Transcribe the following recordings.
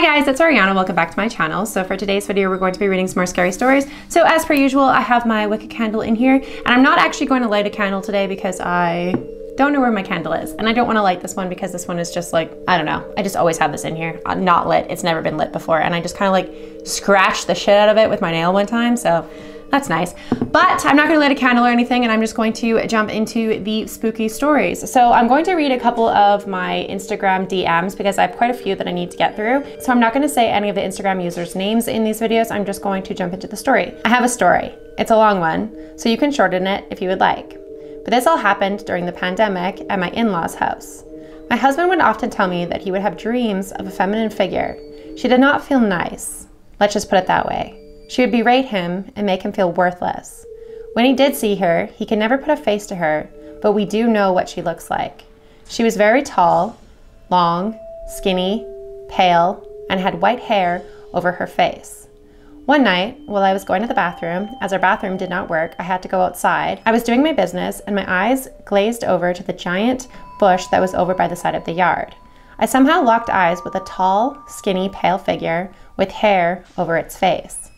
Hi guys, it's Ariana. Welcome back to my channel. So for today's video, we're going to be reading some more scary stories. So as per usual, I have my wick candle in here, and I'm not actually going to light a candle today because I don't know where my candle is. And I don't want to light this one because this one is just like, I don't know. I just always have this in here, not lit. It's never been lit before. And I just kind of like scratched the shit out of it with my nail one time. So that's nice. But I'm not gonna light a candle or anything, and I'm just going to jump into the spooky stories. So I'm going to read a couple of my Instagram DMs because I have quite a few that I need to get through. So I'm not gonna say any of the Instagram users' names in these videos. I'm just going to jump into the story. I have a story. It's a long one, so you can shorten it if you would like. But this all happened during the pandemic at my in-laws' house. My husband would often tell me that he would have dreams of a feminine figure. She did not feel nice. Let's just put it that way. She would berate him and make him feel worthless. When he did see her, he could never put a face to her, but we do know what she looks like. She was very tall, long, skinny, pale, and had white hair over her face. One night, while I was going to the bathroom, as our bathroom did not work, I had to go outside. I was doing my business and my eyes glazed over to the giant bush that was over by the side of the yard. I somehow locked eyes with a tall, skinny, pale figure with hair over its face.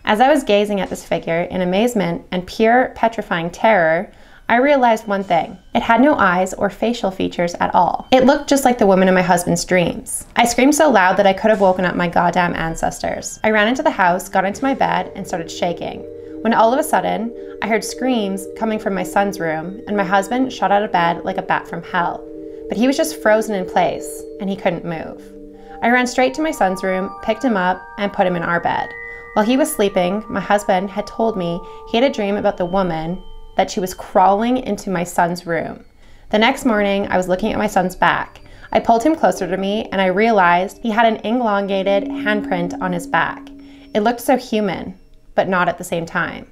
As I was gazing at this figure in amazement and pure petrifying terror, I realized one thing. It had no eyes or facial features at all. It looked just like the woman in my husband's dreams. I screamed so loud that I could have woken up my goddamn ancestors. I ran into the house, got into my bed, and started shaking. When all of a sudden, I heard screams coming from my son's room, and my husband shot out of bed like a bat from hell. But he was just frozen in place, and he couldn't move. I ran straight to my son's room, picked him up, and put him in our bed. While he was sleeping, my husband had told me he had a dream about the woman, that she was crawling into my son's room. The next morning, I was looking at my son's back. I pulled him closer to me and I realized he had an elongated handprint on his back. It looked so human, but not at the same time.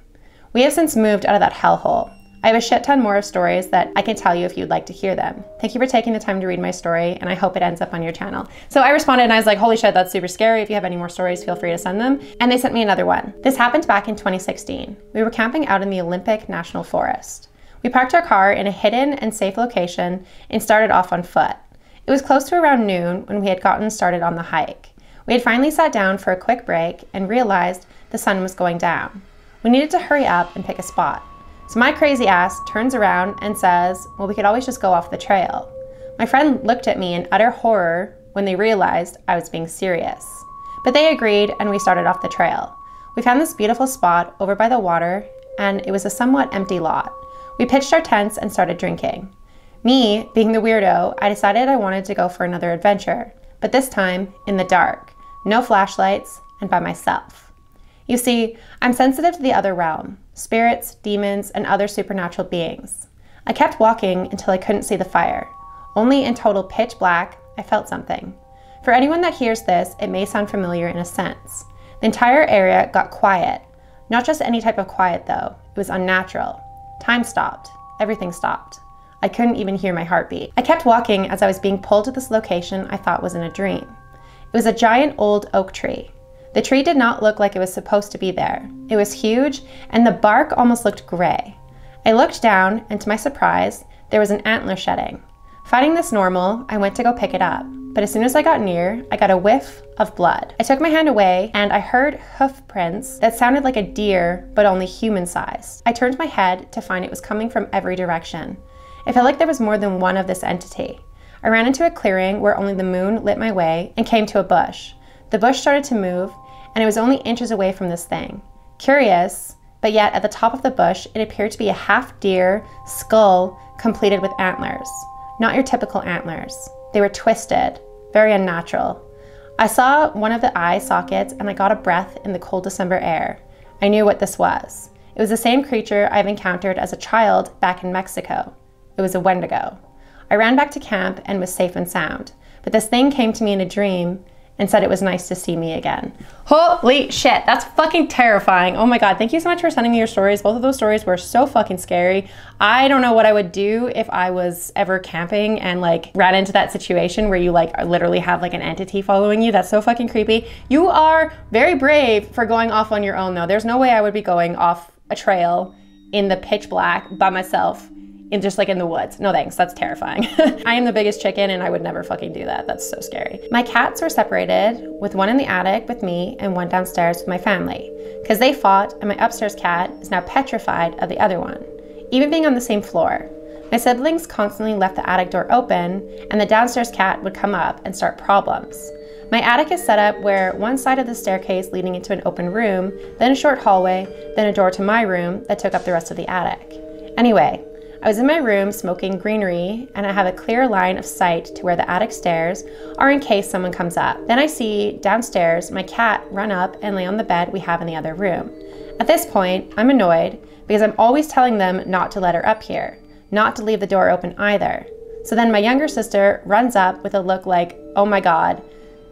We have since moved out of that hellhole. I have a shit ton more of stories that I can tell you if you'd like to hear them. Thank you for taking the time to read my story, and I hope it ends up on your channel. So I responded and I was like, holy shit, that's super scary. If you have any more stories, feel free to send them. And they sent me another one. This happened back in 2016. We were camping out in the Olympic National Forest. We parked our car in a hidden and safe location and started off on foot. It was close to around noon when we had gotten started on the hike. We had finally sat down for a quick break and realized the sun was going down. We needed to hurry up and pick a spot. So my crazy ass turns around and says, well, we could always just go off the trail. My friend looked at me in utter horror when they realized I was being serious. But they agreed and we started off the trail. We found this beautiful spot over by the water and it was a somewhat empty lot. We pitched our tents and started drinking. Me, being the weirdo, I decided I wanted to go for another adventure, but this time in the dark, no flashlights, and by myself. You see, I'm sensitive to the other realm, spirits, demons, and other supernatural beings. I kept walking until I couldn't see the fire. Only in total pitch black, I felt something. For anyone that hears this, it may sound familiar in a sense. The entire area got quiet. Not just any type of quiet though, it was unnatural. Time stopped. Everything stopped. I couldn't even hear my heartbeat. I kept walking as I was being pulled to this location I thought was in a dream. It was a giant old oak tree. The tree did not look like it was supposed to be there. It was huge, and the bark almost looked gray. I looked down, and to my surprise, there was an antler shedding. Finding this normal, I went to go pick it up, but as soon as I got near, I got a whiff of blood. I took my hand away, and I heard hoof prints that sounded like a deer, but only human-sized. I turned my head to find it was coming from every direction. It felt like there was more than one of this entity. I ran into a clearing where only the moon lit my way and came to a bush. The bush started to move, and it was only inches away from this thing. Curious, but yet at the top of the bush, it appeared to be a half deer skull completed with antlers. Not your typical antlers. They were twisted, very unnatural. I saw one of the eye sockets and I got a breath in the cold December air. I knew what this was. It was the same creature I've encountered as a child back in Mexico. It was a Wendigo. I ran back to camp and was safe and sound, but this thing came to me in a dream and said it was nice to see me again. Holy shit, that's fucking terrifying. Oh my God, thank you so much for sending me your stories. Both of those stories were so fucking scary. I don't know what I would do if I was ever camping and like ran into that situation where you like literally have like an entity following you. That's so fucking creepy. You are very brave for going off on your own though. There's no way I would be going off a trail in the pitch black by myself just like in the woods. No thanks, that's terrifying. I am the biggest chicken and I would never fucking do that. That's so scary. My cats were separated, with one in the attic with me and one downstairs with my family, because they fought and my upstairs cat is now petrified of the other one, even being on the same floor. My siblings constantly left the attic door open and the downstairs cat would come up and start problems. My attic is set up where one side of the staircase leading into an open room, then a short hallway, then a door to my room that took up the rest of the attic. Anyway, I was in my room smoking greenery and I have a clear line of sight to where the attic stairs are in case someone comes up. Then I see downstairs my cat run up and lay on the bed we have in the other room. At this point, I'm annoyed because I'm always telling them not to let her up here, not to leave the door open either. So then my younger sister runs up with a look like, oh my God,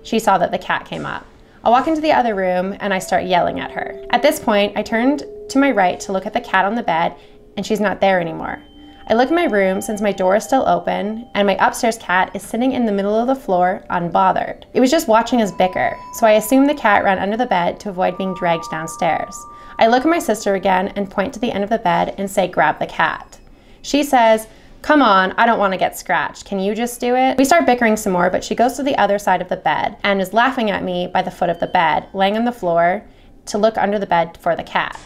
she saw that the cat came up. I walk into the other room and I start yelling at her. At this point, I turned to my right to look at the cat on the bed and she's not there anymore. I look in my room since my door is still open and my upstairs cat is sitting in the middle of the floor unbothered. It was just watching us bicker, so I assume the cat ran under the bed to avoid being dragged downstairs. I look at my sister again and point to the end of the bed and say, grab the cat. She says, come on, I don't want to get scratched. Can you just do it? We start bickering some more, but she goes to the other side of the bed and is laughing at me by the foot of the bed, laying on the floor to look under the bed for the cat.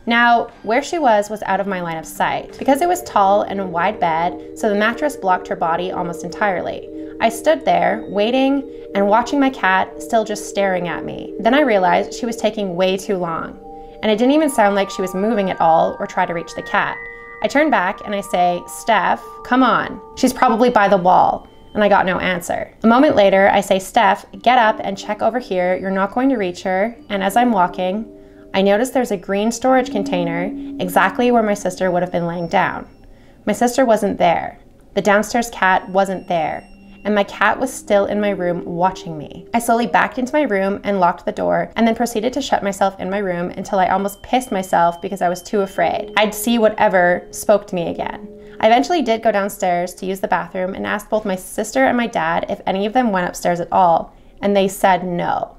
Now, where she was out of my line of sight, because it was tall and a wide bed, so the mattress blocked her body almost entirely. I stood there, waiting and watching my cat still just staring at me. Then I realized she was taking way too long, and it didn't even sound like she was moving at all or try to reach the cat. I turn back and I say, Steph, come on. She's probably by the wall. And I got no answer. A moment later, I say, Steph, get up and check over here. You're not going to reach her. And as I'm walking, I notice there's a green storage container exactly where my sister would have been laying down. My sister wasn't there. The downstairs cat wasn't there. And my cat was still in my room watching me. I slowly backed into my room and locked the door and then proceeded to shut myself in my room until I almost pissed myself because I was too afraid I'd see whatever spoke to me again. I eventually did go downstairs to use the bathroom and asked both my sister and my dad if any of them went upstairs at all, and they said no.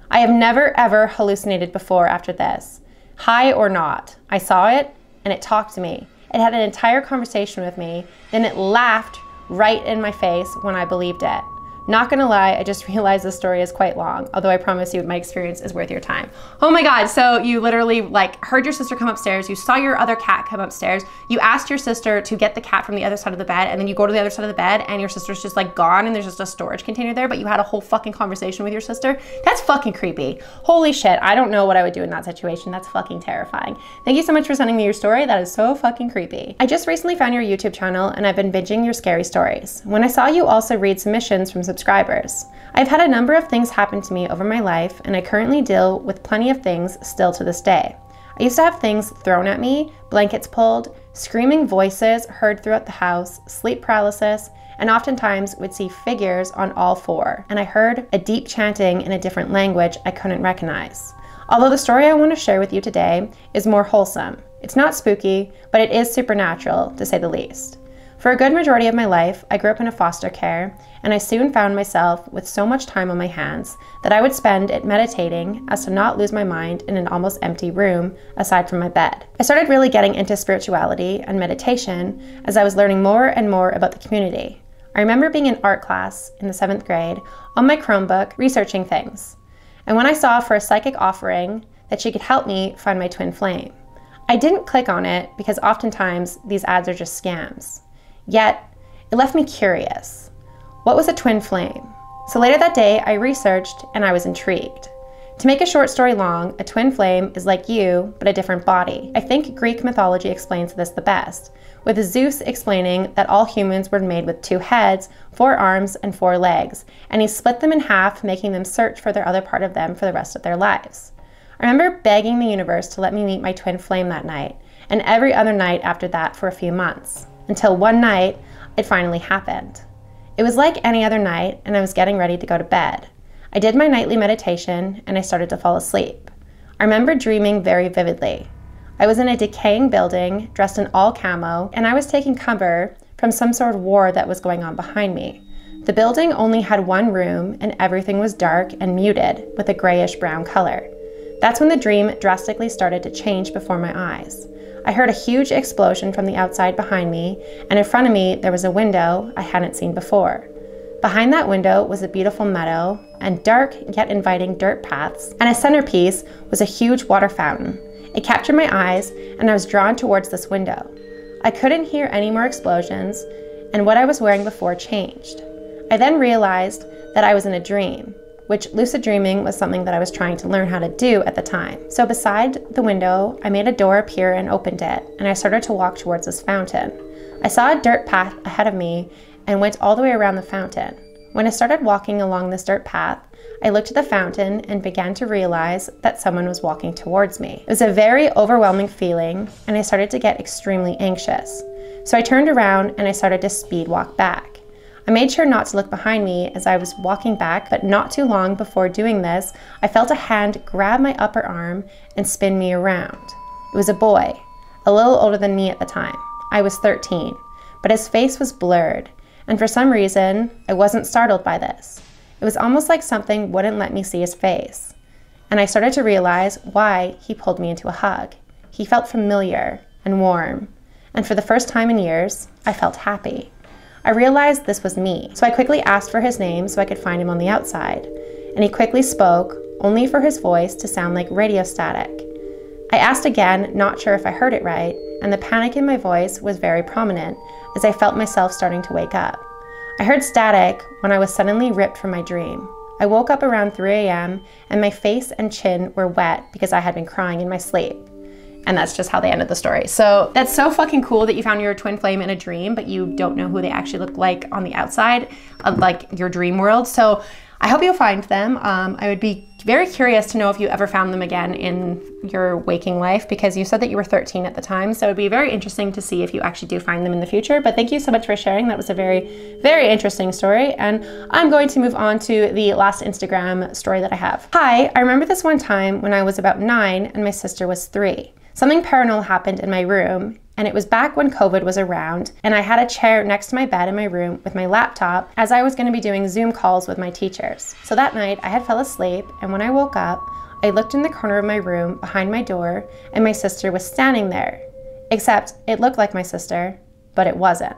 I have never ever hallucinated before after this. High or not, I saw it and it talked to me. It had an entire conversation with me, then it laughed right in my face when I believed it. Not gonna lie, I just realized this story is quite long, although I promise you my experience is worth your time. Oh my God, so you literally like heard your sister come upstairs, you saw your other cat come upstairs, you asked your sister to get the cat from the other side of the bed, and then you go to the other side of the bed and your sister's just like gone and there's just a storage container there, but you had a whole fucking conversation with your sister? That's fucking creepy. Holy shit, I don't know what I would do in that situation. That's fucking terrifying. Thank you so much for sending me your story. That is so fucking creepy. I just recently found your YouTube channel and I've been binging your scary stories. When I saw you also read submissions from subscribers. I've had a number of things happen to me over my life and I currently deal with plenty of things still to this day. I used to have things thrown at me, blankets pulled, screaming voices heard throughout the house, sleep paralysis, and oftentimes would see figures on all four, and I heard a deep chanting in a different language I couldn't recognize. Although the story I want to share with you today is more wholesome. It's not spooky, but it is supernatural, to say the least. For a good majority of my life, I grew up in a foster care, and I soon found myself with so much time on my hands that I would spend it meditating as to not lose my mind in an almost empty room aside from my bed. I started really getting into spirituality and meditation as I was learning more and more about the community. I remember being in art class in the 7th grade on my Chromebook researching things, and when I saw for a psychic offering that she could help me find my twin flame. I didn't click on it because oftentimes these ads are just scams. Yet, it left me curious. What was a twin flame? So later that day, I researched and I was intrigued. To make a short story long, a twin flame is like you, but a different body. I think Greek mythology explains this the best, with Zeus explaining that all humans were made with 2 heads, 4 arms, and 4 legs, and he split them in half, making them search for their other part of them for the rest of their lives. I remember begging the universe to let me meet my twin flame that night, and every other night after that for a few months. Until one night, it finally happened. It was like any other night, and I was getting ready to go to bed. I did my nightly meditation, and I started to fall asleep. I remember dreaming very vividly. I was in a decaying building, dressed in all camo, and I was taking cover from some sort of war that was going on behind me. The building only had one room, and everything was dark and muted with a grayish-brown color. That's when the dream drastically started to change before my eyes. I heard a huge explosion from the outside behind me, and in front of me there was a window I hadn't seen before. Behind that window was a beautiful meadow and dark yet inviting dirt paths, and a centerpiece was a huge water fountain. It captured my eyes, and I was drawn towards this window. I couldn't hear any more explosions, and what I was wearing before changed. I then realized that I was in a dream, which lucid dreaming was something that I was trying to learn how to do at the time. So beside the window, I made a door appear and opened it, and I started to walk towards this fountain. I saw a dirt path ahead of me and went all the way around the fountain. When I started walking along this dirt path, I looked at the fountain and began to realize that someone was walking towards me. It was a very overwhelming feeling, and I started to get extremely anxious. So I turned around and I started to speed walk back. I made sure not to look behind me as I was walking back, but not too long before doing this, I felt a hand grab my upper arm and spin me around. It was a boy, a little older than me at the time. I was 13, but his face was blurred, and for some reason, I wasn't startled by this. It was almost like something wouldn't let me see his face, and I started to realize why he pulled me into a hug. He felt familiar and warm, and for the first time in years, I felt happy. I realized this was me, so I quickly asked for his name so I could find him on the outside, and he quickly spoke, only for his voice to sound like radio static. I asked again, not sure if I heard it right, and the panic in my voice was very prominent as I felt myself starting to wake up. I heard static when I was suddenly ripped from my dream. I woke up around 3 a.m. and my face and chin were wet because I had been crying in my sleep. And that's just how they ended the story. So that's so fucking cool that you found your twin flame in a dream, but you don't know who they actually look like on the outside of like your dream world. So I hope you'll find them. I would be very curious to know if you ever found them again in your waking life, because you said that you were 13 at the time. So it'd be very interesting to see if you actually do find them in the future. But thank you so much for sharing. That was a very, very interesting story. And I'm going to move on to the last Instagram story that I have. Hi, I remember this one time when I was about 9 and my sister was 3. Something paranormal happened in my room, and it was back when COVID was around, and I had a chair next to my bed in my room with my laptop as I was going to be doing Zoom calls with my teachers. So that night I had fell asleep, and when I woke up, I looked in the corner of my room behind my door, and my sister was standing there. Except it looked like my sister, but it wasn't.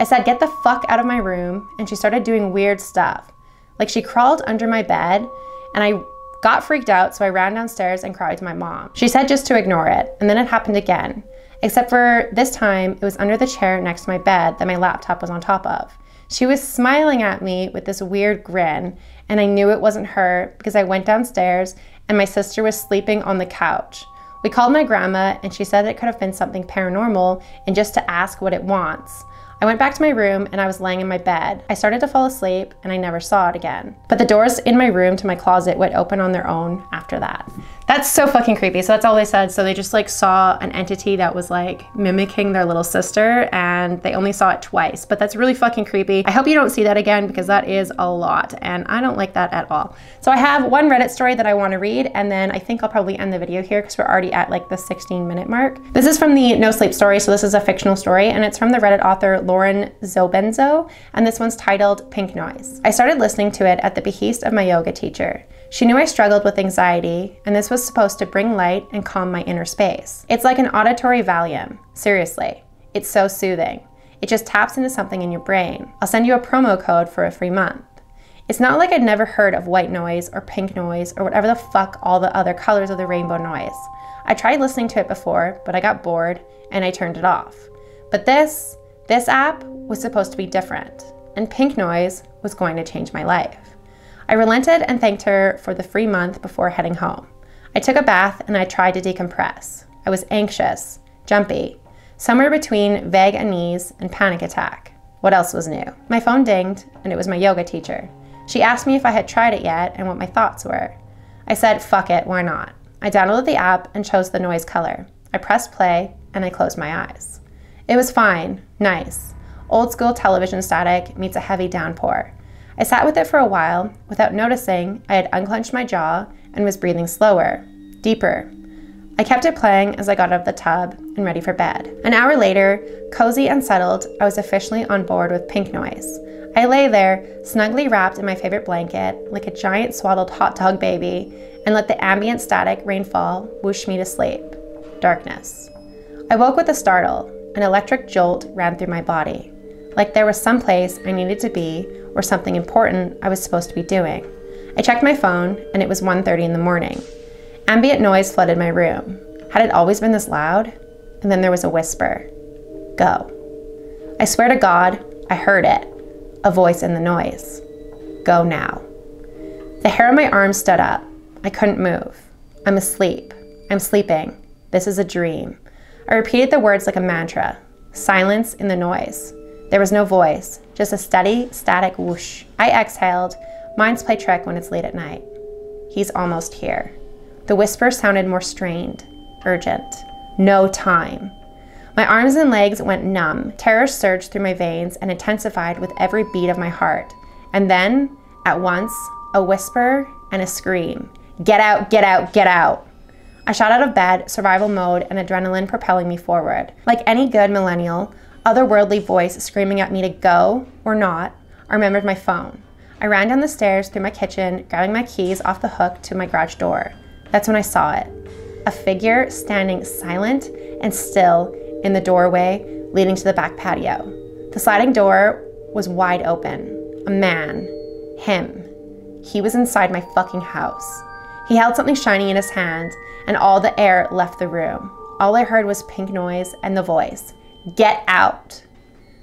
I said, "Get the fuck out of my room," and she started doing weird stuff. Like she crawled under my bed, and I got freaked out, so I ran downstairs and cried to my mom. She said just to ignore it, and then it happened again. Except for this time, it was under the chair next to my bed that my laptop was on top of. She was smiling at me with this weird grin, and I knew it wasn't her because I went downstairs and my sister was sleeping on the couch. We called my grandma, and she said it could have been something paranormal and just to ask what it wants. I went back to my room and I was laying in my bed. I started to fall asleep and I never saw it again. But the doors in my room to my closet would open on their own after that. That's so fucking creepy. So that's all they said. So they just like saw an entity that was like mimicking their little sister, and they only saw it twice. But that's really fucking creepy. I hope you don't see that again, because that is a lot and I don't like that at all. So I have one Reddit story that I want to read, and then I think I'll probably end the video here because we're already at like the 16-minute mark. This is from the No Sleep story. So this is a fictional story, and it's from the Reddit author Lauren Zobenzo, and this one's titled Pink Noise. I started listening to it at the behest of my yoga teacher. She knew I struggled with anxiety, and this was supposed to bring light and calm my inner space. It's like an auditory Valium. Seriously, it's so soothing. It just taps into something in your brain. I'll send you a promo code for a free month. It's not like I'd never heard of white noise or pink noise or whatever the fuck all the other colors of the rainbow noise. I tried listening to it before, but I got bored and I turned it off. But this app was supposed to be different, and pink noise was going to change my life. I relented and thanked her for the free month before heading home. I took a bath and I tried to decompress. I was anxious, jumpy, somewhere between vague unease and panic attack. What else was new? My phone dinged, and it was my yoga teacher. She asked me if I had tried it yet and what my thoughts were. I said, fuck it, why not? I downloaded the app and chose the noise color. I pressed play and I closed my eyes. It was fine, nice. Old school television static meets a heavy downpour. I sat with it for a while. Without noticing, I had unclenched my jaw and was breathing slower, deeper. I kept it playing as I got out of the tub and ready for bed. An hour later, cozy and settled, I was officially on board with pink noise. I lay there, snugly wrapped in my favorite blanket, like a giant swaddled hot dog baby, and let the ambient static rainfall whoosh me to sleep. Darkness. I woke with a startle. An electric jolt ran through my body, like there was some place I needed to be or something important I was supposed to be doing. I checked my phone and it was 1:30 in the morning. Ambient noise flooded my room. Had it always been this loud? And then there was a whisper. Go. I swear to God, I heard it. A voice in the noise. Go now. The hair on my arm stood up. I couldn't move. I'm asleep. I'm sleeping. This is a dream. I repeated the words like a mantra. Silence in the noise. There was no voice, just a steady, static whoosh. I exhaled. Minds play trick when it's late at night. He's almost here. The whisper sounded more strained, urgent. No time. My arms and legs went numb. Terror surged through my veins and intensified with every beat of my heart. And then, at once, a whisper and a scream. Get out, get out, get out. I shot out of bed, survival mode and adrenaline propelling me forward. Like any good millennial, otherworldly voice screaming at me to go or not, I remembered my phone. I ran down the stairs through my kitchen, grabbing my keys off the hook to my garage door. That's when I saw it. A figure standing silent and still in the doorway leading to the back patio. The sliding door was wide open. A man. Him. He was inside my fucking house. He held something shiny in his hand, and all the air left the room. All I heard was pink noise and the voice. Get out.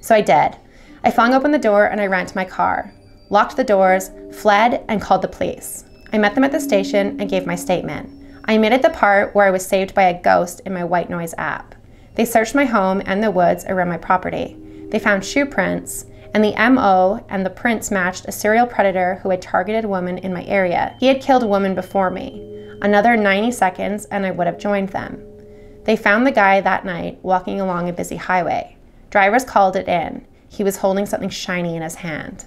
So I did. I flung open the door and I ran to my car, locked the doors, fled, and called the police. I met them at the station and gave my statement. I omitted the part where I was saved by a ghost in my white noise app. They searched my home and the woods around my property. They found shoe prints, and the MO and the prints matched a serial predator who had targeted women in my area. He had killed a woman before me. Another 90 seconds and I would have joined them. They found the guy that night walking along a busy highway. Drivers called it in. He was holding something shiny in his hand.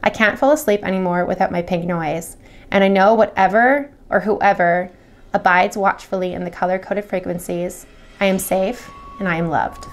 I can't fall asleep anymore without my pink noise, and I know whatever or whoever abides watchfully in the color-coded frequencies, I am safe and I am loved.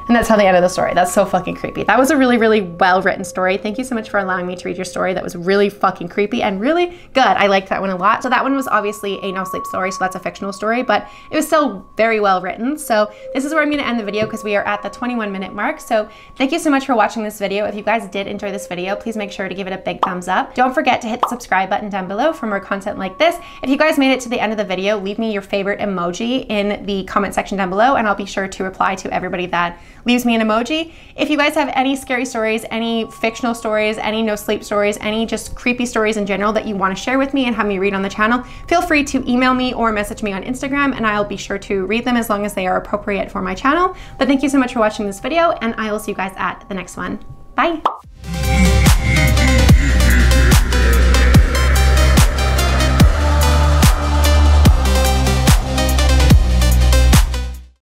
And that's how they ended the story. That's so fucking creepy. That was a really, really well-written story. Thank you so much for allowing me to read your story. That was really fucking creepy and really good. I liked that one a lot. So that one was obviously a no-sleep story, so that's a fictional story, but it was still very well written. So this is where I'm gonna end the video because we are at the 21-minute mark. So thank you so much for watching this video. If you guys did enjoy this video, please make sure to give it a big thumbs up. Don't forget to hit the subscribe button down below for more content like this. If you guys made it to the end of the video, leave me your favorite emoji in the comment section down below, and I'll be sure to reply to everybody that leaves me an emoji. If you guys have any scary stories, any fictional stories, any no sleep stories, any just creepy stories in general that you want to share with me and have me read on the channel, feel free to email me or message me on Instagram and I'll be sure to read them as long as they are appropriate for my channel. But thank you so much for watching this video and I will see you guys at the next one. Bye.